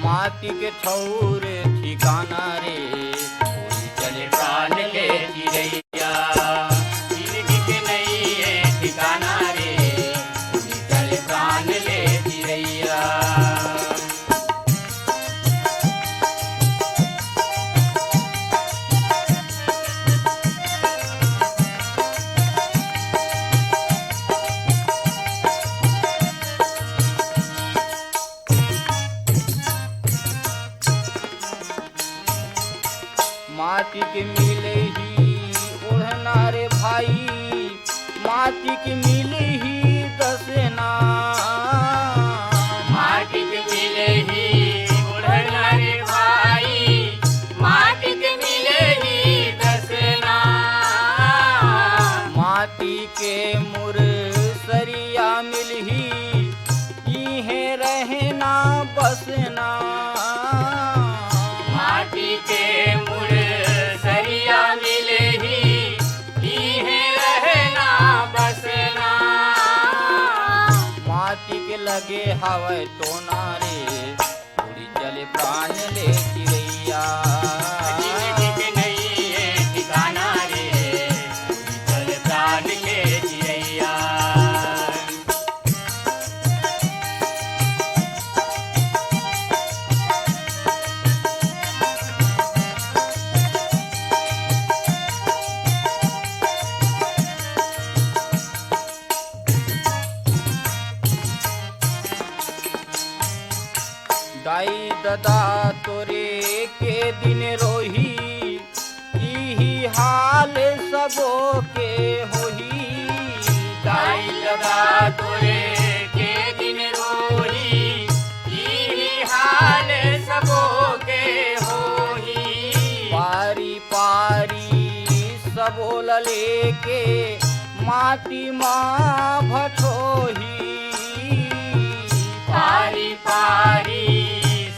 माटी के ठौरे ठिकाना रे उड़ी चले प्राण ले चिड़ैया। जिंदगी के नहीं है ठिकाना रे उड़ी चले प्राण ले चिड़ैया। माटी के मिले ही ओढ़ना रे भाई, माटी के मिले ही दसना। माटी के मिले ही ओढ़ना रे भाई, माटी के मिले ही दसना। माटी के मुरसरिया मिलही इहे रहना बसना। माटी के मुरसरिया मिले ही इहे रहना बसना। माटी के लगे हवे टोना रे उड़ी चले प्राण ले चिड़ैया। जिंदगी के नहीं है ठिकाना रे उड़ी चले प्राण ले चिड़ैया। दाई ददा तोरे के दिन रोही इही हाल सबो के होही। दाई ददा तोरे के दिन रोही इही हाल सबो के होही। पारी पारी सबो लले के माटी माँ भठोही। पारी पारी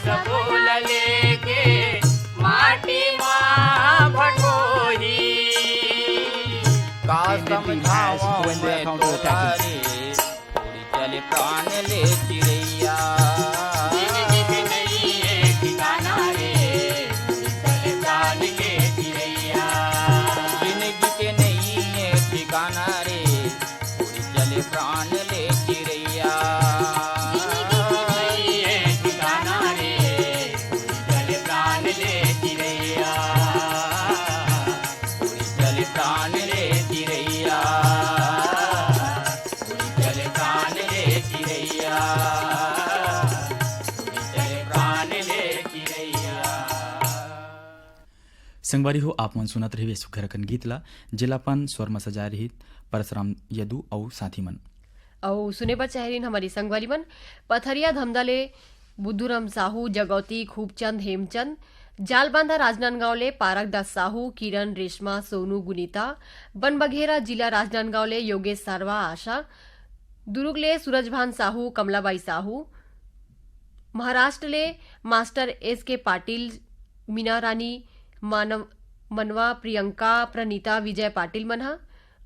सबोल लेके माटी माँ भटोही। का समझावा मैं तोरा रे उड़ी चले प्राण ले चिड़ैया। जिंदगी के नहीं है ठिकाना रे उड़ी चले प्राण ले चिड़ैया। जिंदगी के नहीं है ठिकाना रे उड़ी चले प्राण ले चिड़ैया। प्राण ले चिड़ैया उड़ी चले प्राण ले चिड़ैया। उड़ी चले प्राण ले चिड़ैया। संगवारी हो आप मन सुनत रहिए सुखरकन गीतला जिलापन स्वरमा सजा रहित परशुराम यदु और साथी मन औ सुने पर चाहरीन हमारी संगवारी मन पथरिया धमदाले बुद्धूराम साहू जगौती खूबचंद हेमचंद जालबांधा राजनांदगांवले पारक दास साहू किरण रेशमा सोनू गुनीता बनबघेरा जिला राजनांदगांवले योगेश सारवा आशा दुर्गले सूरजभान साहू कमलाबाई साहू महाराष्ट्रले मास्टर एस के पाटिल मीना रानी मनवा प्रियंका प्रणीता विजय पाटिल मनहा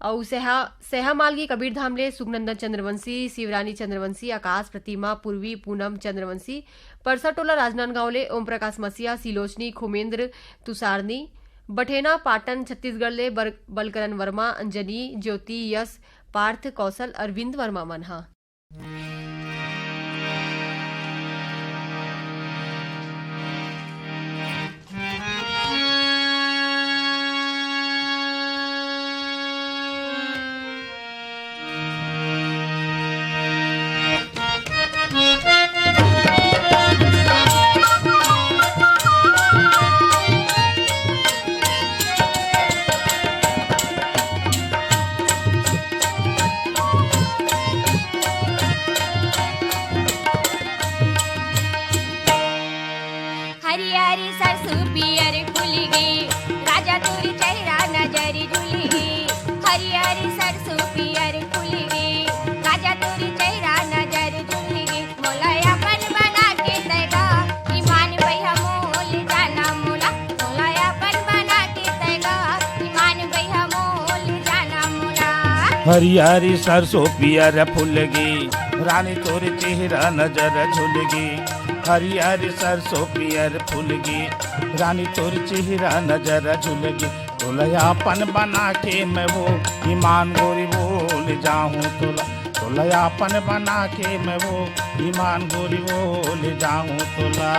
और सेहा मालगी कबीर धामले सुखनंदन चंद्रवंशी शिवरानी चंद्रवंशी आकाश प्रतिमा पूर्वी पूनम चंद्रवंशी परसाटोला राजनांदगांवले ओम प्रकाश मसिया सिलोचनी खुमेंद्र तुषारनी बठेना पाटन छत्तीसगढ़ले बलकरण वर्मा अंजनी ज्योति यश पार्थ कौशल अरविंद वर्मा मनहा। हरियारी सरसों पियर फूलगी रानी तोरी चेहरा नजर झुलगी हरियर सरसों पियर फूल गे रानी तोर चेहरा नजर झुल गे तोलयापन बना के मैं वो ईमान गोरी बोल जाऊं तोलयापन बना के मैं वो ईमान गोरी बोल जाऊं तोला।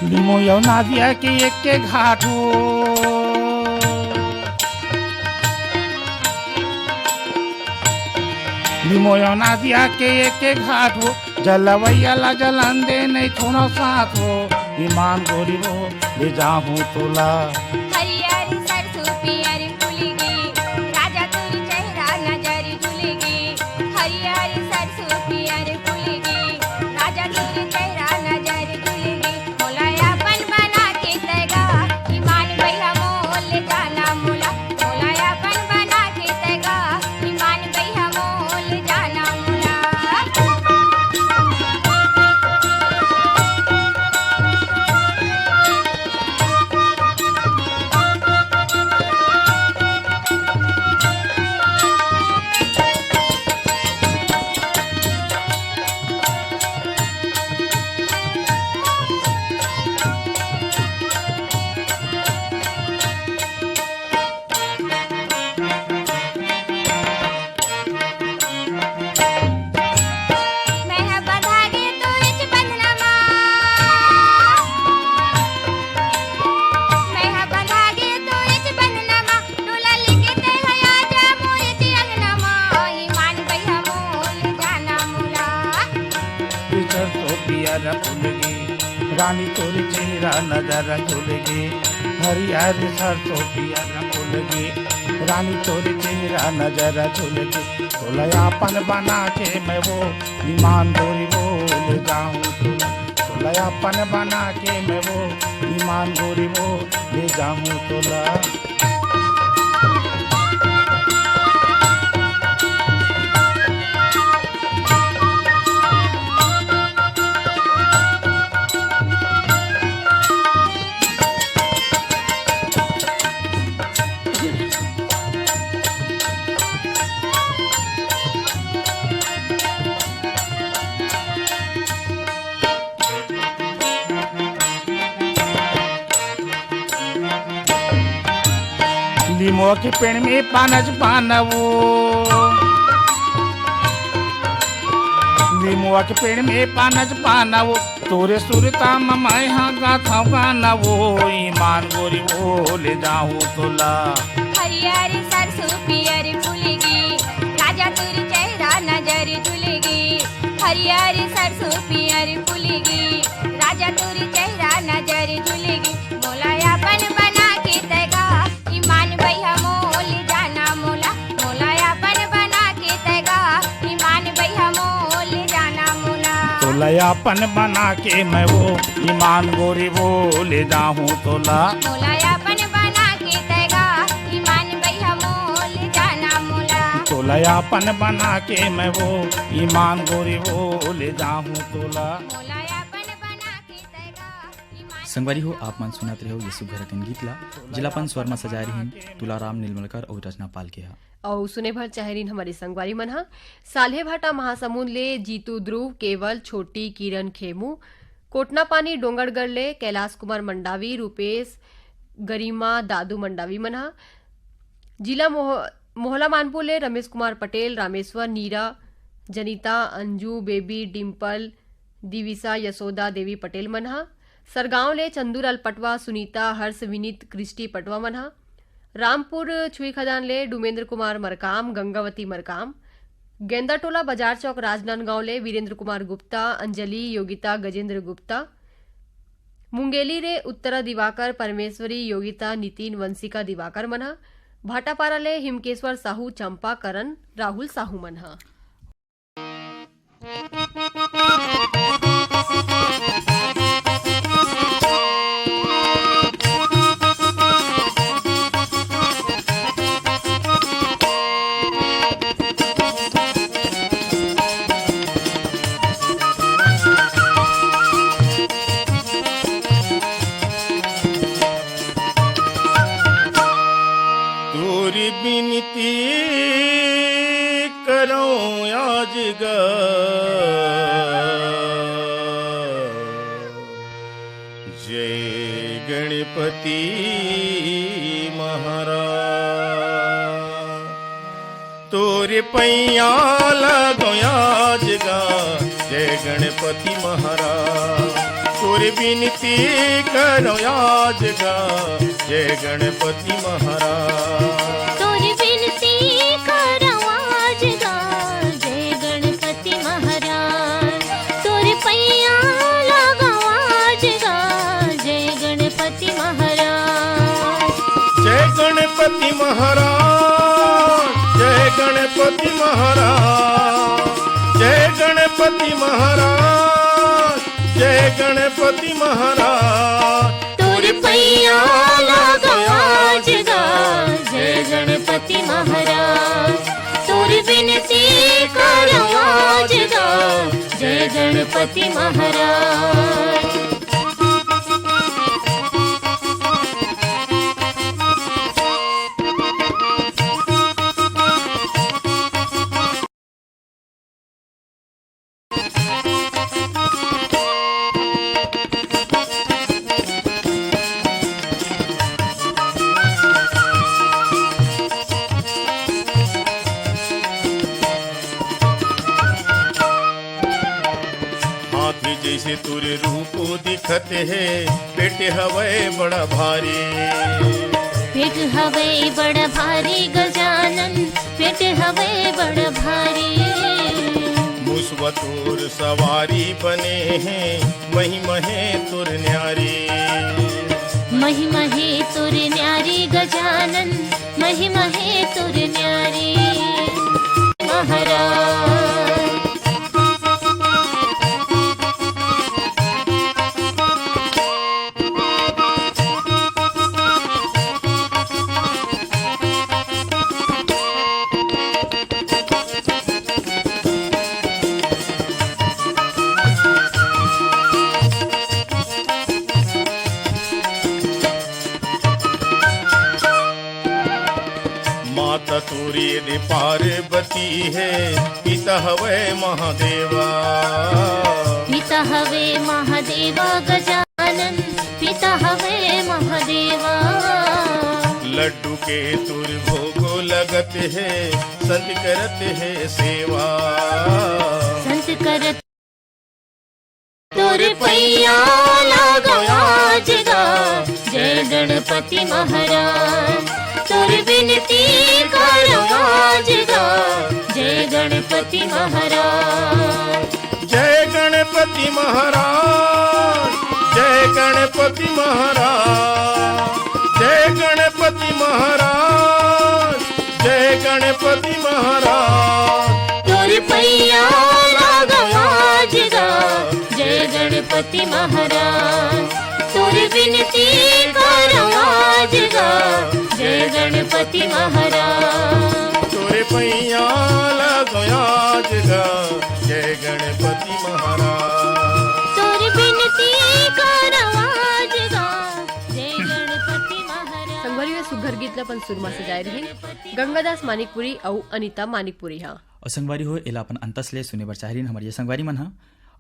लिमो नदिया के एक घाट हो लिमो नदिया के एक घाट हो जलवैया ला जलन दे नहीं थोड़ा साथ हो ईमान गोरी वो ले जाऊं तोला। हरियर सरसों पियर फूलेगी राजा तोर चेहरा नजर झुलेगी हरियर सरसों पियर फूलेगी राजा तोर चेहरा नजर झुलेगी मोलायापन बना के तैगा ईमान भैया मोल जाना मोला मोलायापन बना के तैगा ईमान भैया मोल जाना मोला। मैं बधा गे तोरिच बंधनमा मैं बधा गे तोरिच बंधनमा टोला लेके ते हया जा मोरिच अंगनमा ईमान भैया मोल जाना मोला। सरसों पियर फूल गे रानी तोर चेहरा नजर झुल गे हरियर सरसों पियर फूल गे रानी तोर चेहरा नजर झुल गे तोलयापन बना के मैं वो ईमान गोरी बोल जाऊं तोलयापन बना के मैं वो ईमान गोरी बोल ले जाऊं तोला। लिमो के पेड़ में पानज पानवो लिमो के पेड़ में पानज पानवो तोरे सुरता मैं हाँ गाथा गानवो ईमान गोरी वो ले जाऊं तोला। हरियर सरसों पियर फूलेगी राजा तोर चेहरा नजर झुलेगी हरियर सरसों पियर फूलेगी राजा तोर चेहरा नजर झुलेगी मोलायापन बना के तैगा ईमान भैया मोल जाना मोला मोलायापन बना के तैगा ईमान भैया मोल जाना मोला। तोलयापन बना के मैं वो ईमान गोरी वो ले जाऊं तोला। मोलायापन बना के तैगा ईमान भैया मोल जाना मोला। तोलयापन बना के मैं वो ईमान गोरी वो ले जाऊं तोला। मोलायापन बना के तैगा ईमान संगवारी हो आप मन सुनत रहो ये सुघर कन गीत ला जिलापन स्वर में सजाय रहीन तुलाराम नीलमलकर और रचना पाल के हा और सुने भर चाहरीन हमारी संगवारी मन हा साल्हे भाटा महासमुंद ले जीतू ध्रुव केवल छोटी किरण खेमू कोटना पानी डोंगरगढ़ ले कैलाश कुमार मंडावी रूपेश गरिमा दादू मंडावी मन हा जिला मोहला मानपुर ले रमेश कुमार पटेल रामेश्वर नीरा जनिता अंजू बेबी डिम्पल दिविसा यशोदा देवी पटेल मन हा सरगांव ले चंदूलाल पटवा सुनीता हर्ष विनीत क्रिस्टी पटवा मन हा रामपुर छुई खदान ले डुमेंद्र कुमार मरकाम गंगावती मरकाम गेंदाटोला बाजार चौक राजनांदगांव ले वीरेंद्र कुमार गुप्ता अंजलि योगिता गजेंद्र गुप्ता मुंगेली रे उत्तरा दिवाकर परमेश्वरी योगिता नितिन वंशिका दिवाकर मनहा भाटापारा ले हिमकेश्वर साहू चंपा करण राहुल साहू मनहा जय गणपति महाराज तोरे पैया लगोयाज गा जय गणपति महाराज तोरे बिनती करो आज गा जय गणपति महाराज तोरी बिनती करो आज गा जय गणपति महाराज तोरे पैया लगो आज गा जय गणपति महाराज जय गणपति महाराज जय गणपति महाराज जय गणपति महाराज जय गणपति महाराज तोरे पैया लगो आज गा जय गणपति महाराज तोरी बिनती करो आज गा जय गणपति महाराज हाथी जैसे तुरे रूप दिखते है बेटे हवे बड़ा भारी पेट हवे बड़ा भारी गजानन पेट हवे बड़ा भारी मुसवतुर सवारी बने हैं महिमा है तुर न्यारी महिमा है तुर न्यारी गजानन महिमा है तुर न्यारी महाराज माता तुरी दे पार्वती है पिता हवे महादेवा पिता हवे महादेवा गजानन पिता हवे महादेवा लड्डू के तुर भोगो लगत है संत करत है सेवा संत करत तोरे पैया लगो आज गा जय गणपति महाराज तोरे बिनती करो आज गा जय गणपति महाराज जय गणपति महाराज जय गणपति महाराज जय गणपति महाराज जय गणपति महाराज तोरे पैया लगो आज गा जय गणपति महाराज तोरे बिनती करो आज गा जय गणपति महाराज तोरे पैया लगोयाज गा जय गणपति महाराज तोरे बिनती करो आज गा जय गणपति महाराज संगवारी में सुघर गीतला पण सुरमा सजाए रही गंगादास मानिकपुरी और अनिता मानिकपुरी हाँ और संगवारी हो एला अपन अंतसले सुने बर चाहरीन हमारी ये संगवारी मन हा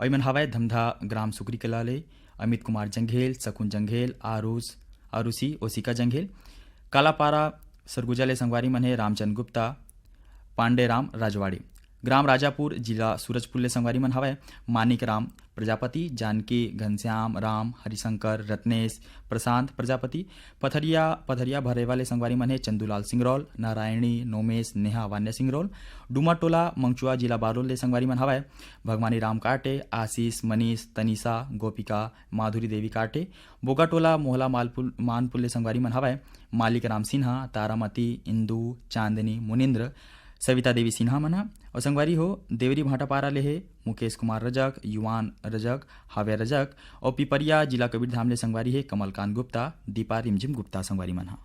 और मन हवाए धमधा ग्राम सुकरी कलाले अमित कुमार जंघेल सकुन जंघेल आरुषि ओसिका जंघेल कालापारा सरगुजाले संगवारी मन है रामचंद गुप्ता पांडे राम राजवाड़ी ग्राम राजापुर जिला सूरजपुर ले संगवारी मन हवाए मानिक राम प्रजापति जानकी घनश्याम राम हरिशंकर रत्नेश प्रशांत प्रजापति पथरिया भरे वाले संगवारी मन है चंदूलाल सिंगरौल नारायणी नोमेश नेहा वान्य सिंगरौल डुमा टोला मंगचुआ जिला बारोल ले संगवारी मन हवाए भगवानी राम काटे आशीष मनीष तनिषा गोपिका माधुरी देवी काटे बोगा टोला मोहला मानपुर ले संगवारी मन हवाए मालिक राम सिन्हा तारामती इंदू चांदनी मुनिंद्र सविता देवी सिन्हा मना और संगवारी हो देवरी भाटापारा ले है मुकेश कुमार रजक युवान रजक हाव्या रजक और पिपरिया जिला कबीरधाम ले संगवारी है कमलकांत गुप्ता दीपा रिमझिम गुप्ता संगवारी मना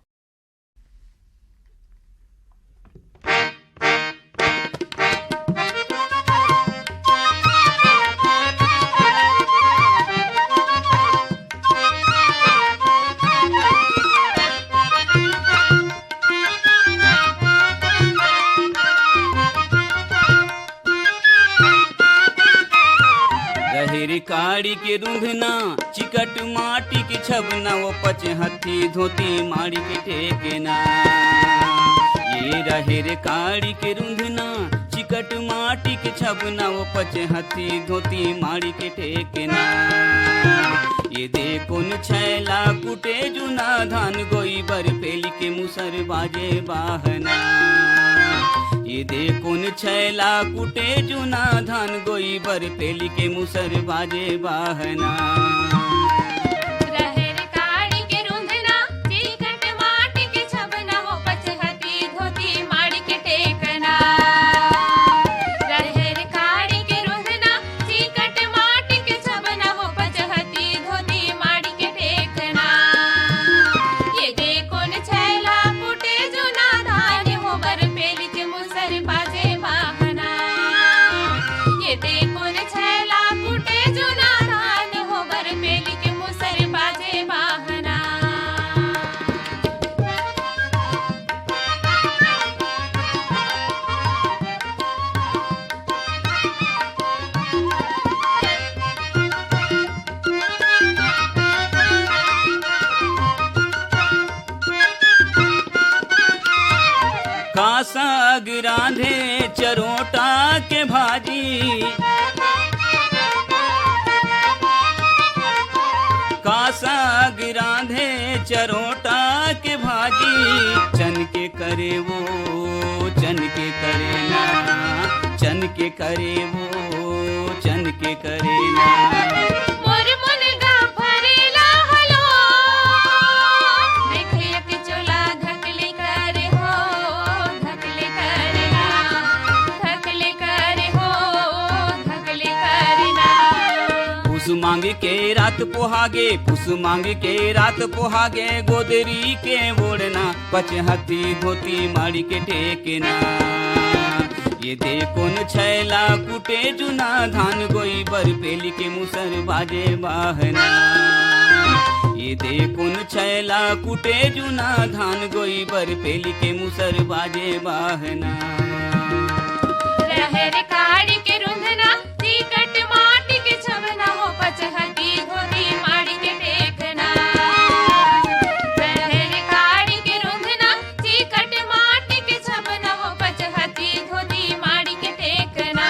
काड़ी के रूंधना चिकट माटी के छबना वो पच हथी धोती माड़ी के टेकना ये रहे रे काड़ी के रूंधना चिकट माटी के छबना वो पच हथी धोती माड़ी के टेकना ये देखो न छैला कुटे जुना धान गोई बर पेली के मुसर बाजे बाहना ये देखो न छैला कुटे जुना धान गोई बर पेली के मुसर बाजे बाहना रहेर काड़ी के रूंधना चिकट माटी के छबना वो पचहती धोती माड़ी के टेकना रहेर काड़ी के रूंधना चिकट माटी के छबना वो पचहती धोती माड़ी के टेकना ये देखो न छैला कुटे जुना धान हो बर पेली के मुसर बाजे बाहना ये देखो न छैला कुटे जुना धान हो बर पेली के मुसर बाजे बाहना कासाग रांधे चरोटा के भाजी कासाग रांधे चरोटा के भाजी चन के करे वो चन के करे ना चन के करे वो चन के करे ना मोर मुनगा भरेला हलो देखिए के चोला धकले करे हो धकले करे ना धकले करे हो धकले करे ना पुस मांग के रात पोहागे पुस मांग के रात पोहागे गोदरी के ओढ़ना पचहती धोती माड़ी के टेकना ये देखो न छैला कुटे जुना धान गोई बर पेली के मुसर बाजे बाहना ये देखो न छैला कुटे जुना धान गोई बर पेली के मुसर बाजे बाहना रहेर काड़ी के रूंधना चिकट माटी के छबना हो पचहती धोती माड़ी के टेकना रहेर काड़ी के रूंधना चिकट माटी के छबना हो पचहती धोती माड़ी के टेकना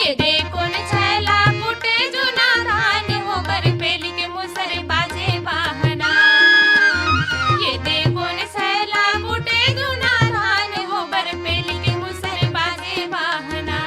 ये देखो न छैला कुटे जुना धान हो बर पेली के मुसर बाजे बाहना ये देखो न छैला कुटे जुना धान हो बर पेली के मुसर बाजे बाहना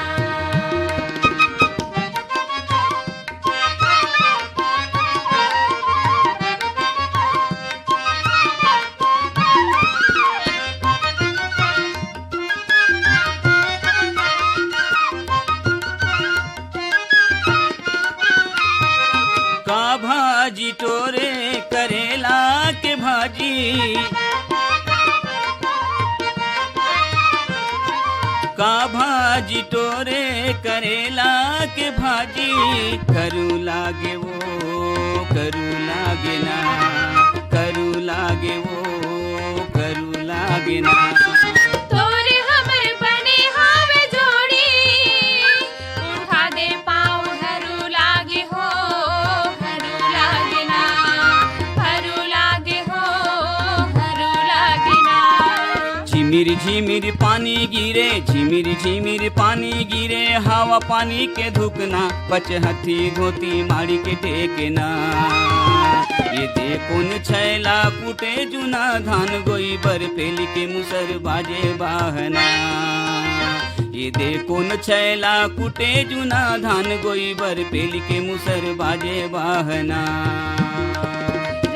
का भाजी टोरे करेला के भाजी का भाजी टोरे करेला के भाजी करू लागे वो करू लागे ना करू लागे वो करू लागे ना तोरे हमर बने हावे जोड़ी उठा दे पाँव हरू लागे हो हरू लागे ना हरू लागे हो हरू लागे ना झिमिर झिमिर पानी गिरे झिमिर झिमिर पानी गिरे हवा पानी के धुकना पचहती धोती माड़ी के टेकना ये देखो न छैला कुटे जुना धान गोई बर पेली के मुसर बाजे बाहना ये देखो न छैला कुटे जुना धान गोई बर पेली के मुसर बाजे बाहना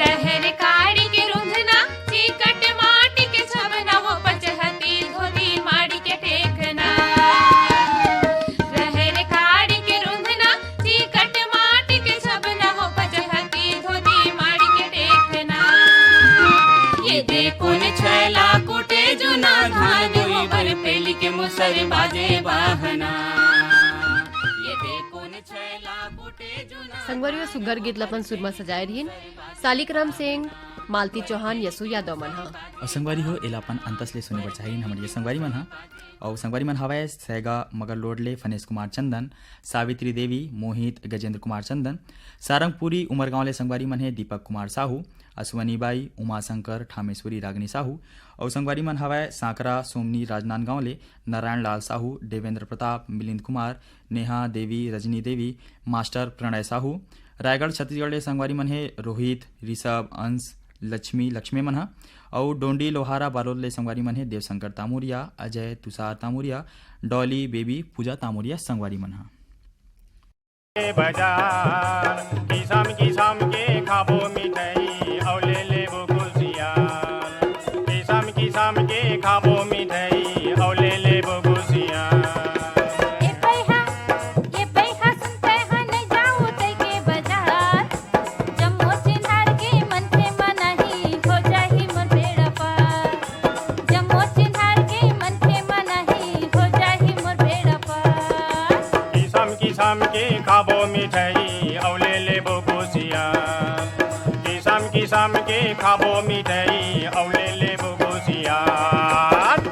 रहेर काड़ी के रूंधना चिकट माटी के छबना हो पचहती धोती माड़ी के टेकना रहेर काड़ी के रूंधना चिकट माटी के छबना हो पचहती धोती माड़ी के टेकना ये देखो न छैला कुटे जुना धान गोई बर पेली के मुसर बाजे बाहना ये देखो न छैला कुटे जुना संगवारी सुग्घर गीत ल अपन सुरमा सजाए रहिन सालिकराम सिंह मालती चौहान यसु यादव मन हा। और संगवारी हो एलापन अंतस ले सुने बर चाहिए हमर ये संगवारी मन हा। और संगवारी मन हवाए सैगा मगर लोडले फनेश कुमार चंदन, सावित्री देवी, मोहित गजेंद्र कुमार चंदन, सारंगपुरी उमरगांव ले संगवारी मन है दीपक कुमार साहू, अश्वनी बाई, उमाशंकर, ठामेश्वरी रागनी साहू। और संगवारी मन हवाए सांकरा सोमनी राजनांदगांव ले नारायण लाल साहू, देवेंद्र प्रताप, मिलिंद कुमार, नेहा देवी, रजनी देवी, मास्टर प्रणय साहू। रायगढ़ छत्तीसगढ़ ले संगवारी मन है रोहित, ऋषभ, अंश, लक्ष्मी मन हा। और डोंडी लोहारा बालोद ले संगवारी मन है देवशंकर तामुरिया, अजय तुषार तामुरिया, डॉली बेबी, पूजा तामुरिया संगवारी मन हा। बाजार किसम किसम के खाबो मिठाई और ले लेबो खुशियार, किसम किसम के खाबो मिठाई और ले लेबो खुशियार। ये पैहा सुनते हैं नहीं जाऊँ तै के बाजार, जम्मो चिन्हार के मन के मनाही हो जाही मोर बेड़ा पार, जम्मो चिन्हार के मन के मनाही हो जाही मोर बेड़ा पार। किसम किसम के खाबो मिठाई और ले लेबो खुशियार, किसम किसम के खाबो मिठाई और ले लेबो खुशियार।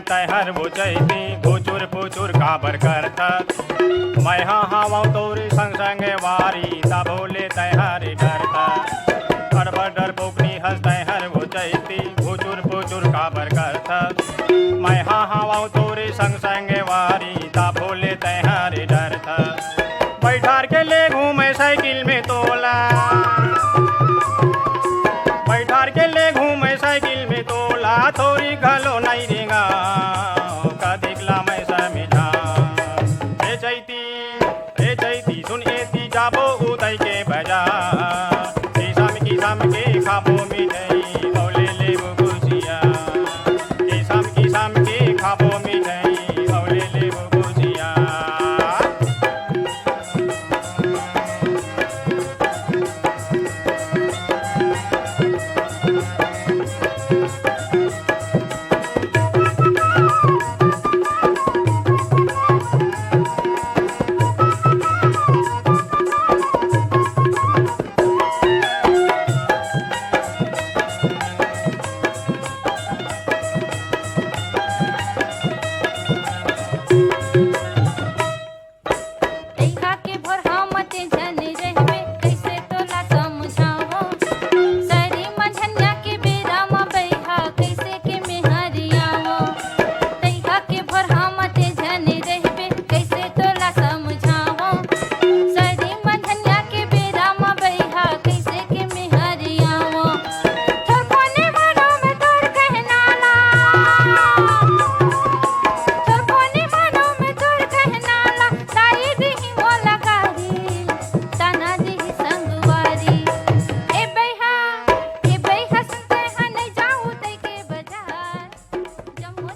तैहर वो चैती भूचुर भूचुर काबर करता, मैं हाँ तोरी संग संग वारी ता बोले तैहर डरता। अड़बड़ डर पोकनी हंस तैहर वो चैती भूचुर भूचुर काबर करता, मैं हाँ तोरी संग संग वारी ता बोले तैहर डरता। बैठार के ले घूमे साइकिल में तोला, बैठार के ले घूमे साइकिल में तोला, थोड़ी घलो नहीं रेगा का दिखला मैं समझा। ए चैती सुन एती जाबो उदय के बाजार, किसम के खाबो मिठाई और ले लेबो खुशिया, किसम के खाबो मिठाई और ले लेबो खुशिया।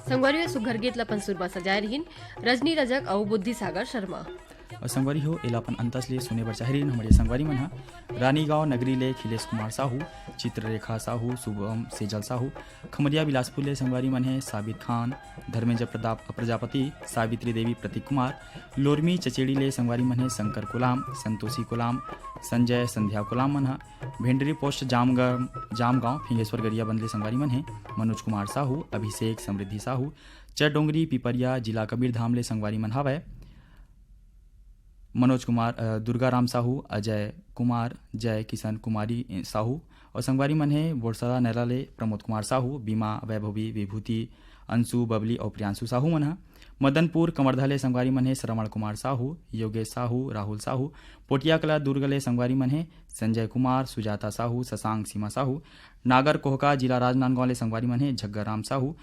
संगवारी सुघर गीत लपन सुरमा सजाए रहीन रजनी रजक और बुद्धि सागर शर्मा। और संगवारी हो एलापन अंतस ले सुने बर चाहरीन हमारे संगवारी मन हा। रानीगांव नगरी ले खिलेश कुमार साहू, चित्ररेखा साहू, शुभम सेजल साहू। खमरिया बिलासपुर ले संगवारी मन है साबित खान, धर्मेंद्र प्रजापति, सावित्री देवी, प्रतीक कुमार। लोरमी चचेड़ी ले संगवारी मन है शंकर कुलाम, संतोषी कुलाम, संजय संध्या कुलाम मन हा। भेंडरी पोस्ट जामगांव फिंगेश्वर गरिया बंदले संगवारी मन है मनोज कुमार साहू, अभिषेक समृद्धि साहू। चरडोंगरी पिपरिया जिला कबीर धाम ले संगवारी मन हावय मनोज कुमार, दुर्गाराम साहू, अजय कुमार, जय किशन कुमारी साहू। और संगवारी मन है बोरसरा नैला ले प्रमोद कुमार साहू, बीमा वैभवी विभूति, अंशु बबली और प्रियांशु साहू मन हा। मदनपुर कमरधा ले संगवारी मन है श्रवण कुमार साहू, योगेश साहू, राहुल साहू। पोटिया कला दुर्ग ले संगवारी मन है संजय कुमार, सुजाता साहू, शशांक सीमा साहू। नागर कोहका जिला राजनांदगांव ले संगवारी मन है झग्गा राम साहू।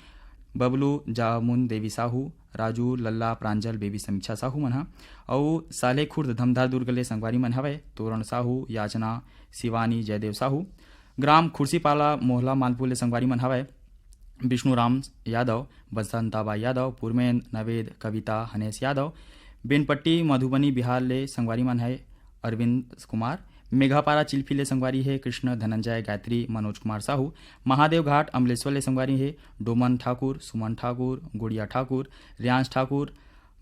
बबलू जामुन देवी साहू, राजू लल्ला प्रांजल बेबी समीक्षा साहू मन ह अउ साले खुर्द धमधा दुर्ग ले संगवारी मन हवय तोरण साहू, याचना शिवानी जयदेव साहू। ग्राम खुर्सीपाला मोहला मालपुर ले संगवारी मन हवय विष्णु राम यादव, बसंताबा यादव, पुरमेन नवेद कविता हनेश यादव। बेनपट्टी मधुबनी बिहार ले संगवारी मन है अरविंद कुमार। मेघापारा चिल्फी ले संगवारी है कृष्ण धनंजय गायत्री मनोज कुमार साहू। महादेव घाट अमलेश्वर ले संगवारी है डोमन ठाकुर, सुमन ठाकुर, गुड़िया ठाकुर, रियांश ठाकुर,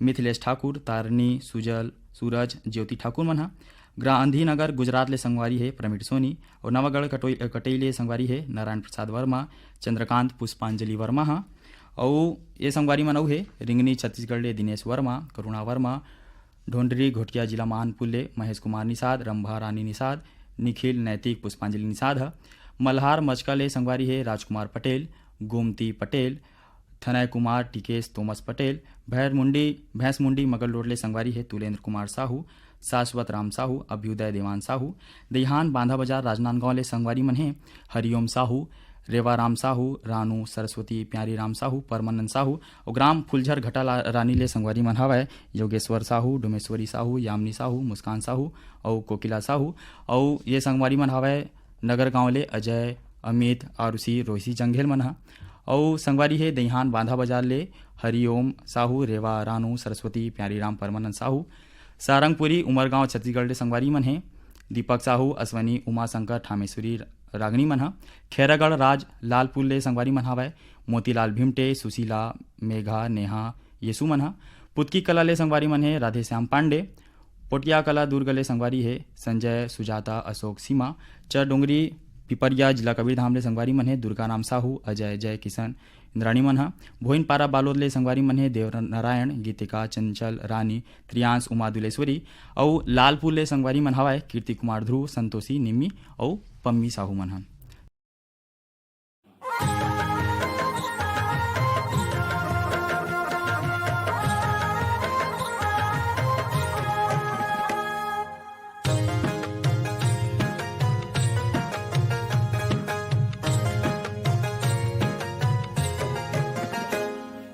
मिथिलेश ठाकुर, तारनी सुजल सूरज ज्योति ठाकुर मन ह। गांधीनगर गुजरात ले संगवारी है प्रमिट सोनी और नवागढ़ कटई ले संगवारी है नारायण प्रसाद वर्मा, चंद्रकांत पुष्पांजलि वर्मा ह। और ये संगवारी मन अउ है रिंगनी छत्तीसगढ़ ले दिनेश वर्मा, करुणा वर्मा, ढोंडरी घोटिया जिला महानपुर ले महेश कुमार निषाद, रंभा रानी निषाद, निखिल नैतिक पुष्पांजलि निषाद ह। मल्हार मचका ले संगवारी है राजकुमार पटेल, गोमती पटेल, थनय कुमार, टिकेश तोमस पटेल। भैंस मुंडी मगल रोड ले संगवारी है तुलेंद्र कुमार साहू, शाश्वत राम साहू, अभ्युदय देवान साहू। देहान बांधा बाजार राजनांदगांव ले संगवारी मन है हरिओम साहू, रेवाराम साहू, रानू सरस्वती, प्यारी राम साहू, परमानंद साहू। और ग्राम फुलझर घटा रानी ले संगवारी मन हवय योगेश्वर साहू, डोमेश्वरी साहू, यामिनी साहू, मुस्कान साहू और कोकिला साहू। और ये संगवारी मन हवय नगर गांव ले अजय, अमित, आरुषि, रोहिसी जंघेल मन ह। और संगवारी है दहिहान बांधा बाजार ले हरिओम साहू, रेवा, रानू सरस्वती, प्यारी राम, परमानंद साहू। सारंगपुरी उमरगांव छत्तीसगढ़ ले संगवारी मन है दीपक साहू, अश्वनी, उमाशंकर, ठामेश्वरी रागनी मन ह। खैरागढ़ राज लालपुर ले संगवारी मन हवय मोतीलाल भीमटे, सुशीला, मेघा, नेहा, येसु मन ह। पुतकी कला ले संगवारी मन है राधे श्याम पांडे। पोटिया कला दुर्ग ले संगवारी है संजय, सुजाता, अशोक, सीमा। चरडोंगरी पिपरिया जिला कबीरधाम ले संगवारी मन है दुर्गा राम साहू, अजय, जय किशन, इंद्राणी मन ह। भोइनपारा बालोद ले संगवारी मन है देव नारायण, गीतिका, चंचल, रानी, त्रियांश, उमा दुलेश्वरी। और लालपुर ले संगवारी मन हवय कीर्ति कुमार ध्रुव, संतोषी, निम्मी और पम्मी साहू मन ह।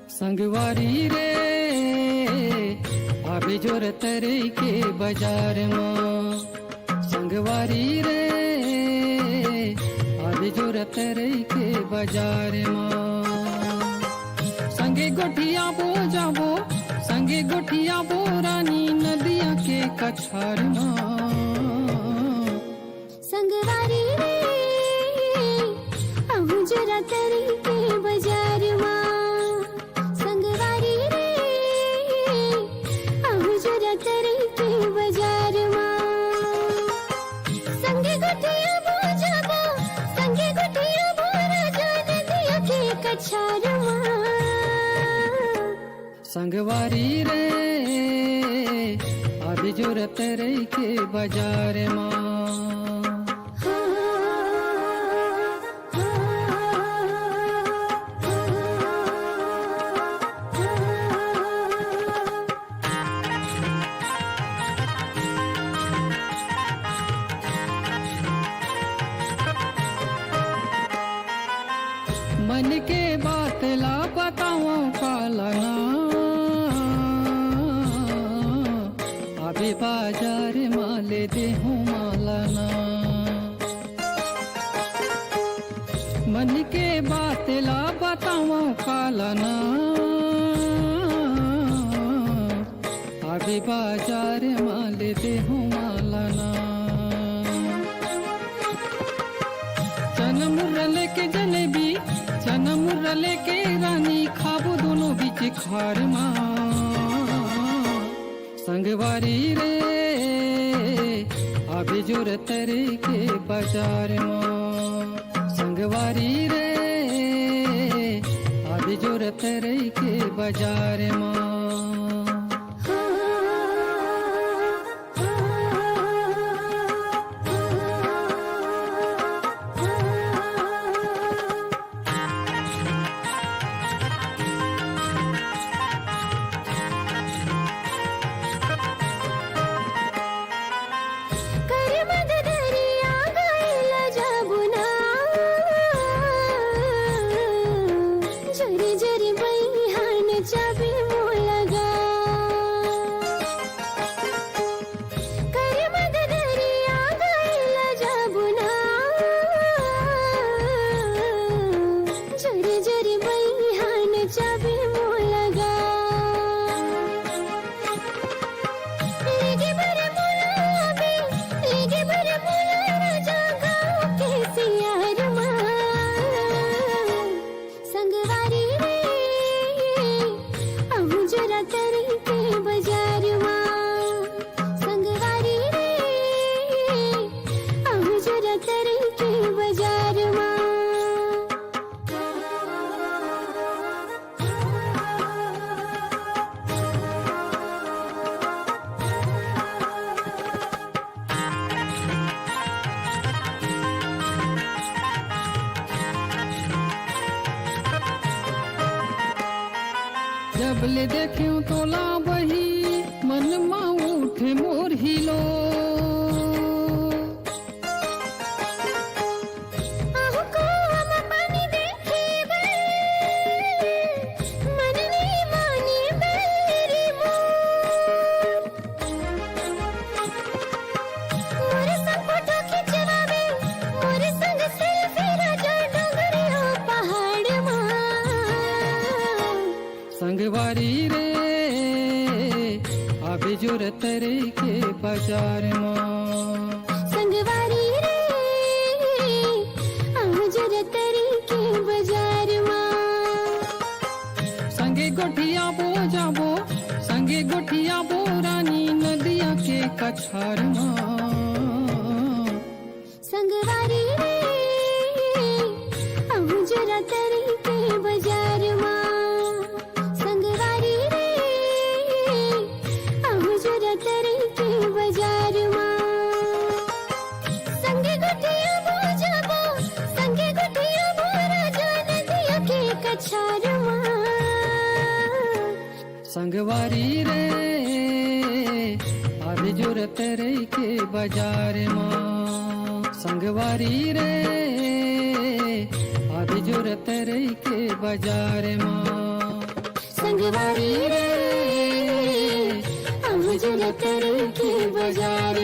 संगवारी रे अभी जोर तरे के बाजार में, संगवारी रे अभी जोर तरे के बाजार में। संगे गोठिया बो जाबो, संगे गोठिया बो रानी नदिया के कछार में। संगवारी रे अहू जरा तरी के बाजार में, संगवारी रे अहू जरा तरी के बाजार में। संगे गोठिया बो जाबो, संगे गोठिया बो राजा नदिया के कछार में। संगवारी रे अभी जोर तरे के बाजार में। मन के बात ला बताओ कालना, अभी बाजार माले देहूँ मालना। मन के बात ला बताओ कालना, अभी बाजार माले देहूँ मालना। चना मुर्रा लेके जलेबी, चना मुर्रा लेके रानी खाबो दोनों बीच खार माँ। संगवारी रे अभी जोर तरे के बाजार में, संगवारी रे अभी जोर तरे के बाजार में। जरी जरी जब ले देखूं तोला बही मन मा उठे मोर हिलो संगवारी रे अभी जरूरत रे के बाजार में संगवारी रे अभी जरूरत रे के बाजार में संगे गोठिया बो जाबो संगे गोठिया बो रानी नदिया के कछार में संगवारी रे अभी जरूरत रे के बाजार में बाजार संगे गुठिया बो जाबो संगे गुठिया बो राजा नदिया के कछार संगवारी रे अभी जरूरत रे के बाजार में संगवारी रे अभी जरूरत रे के बाजार में संगवारी रे अभी जरूरत रे के बाजार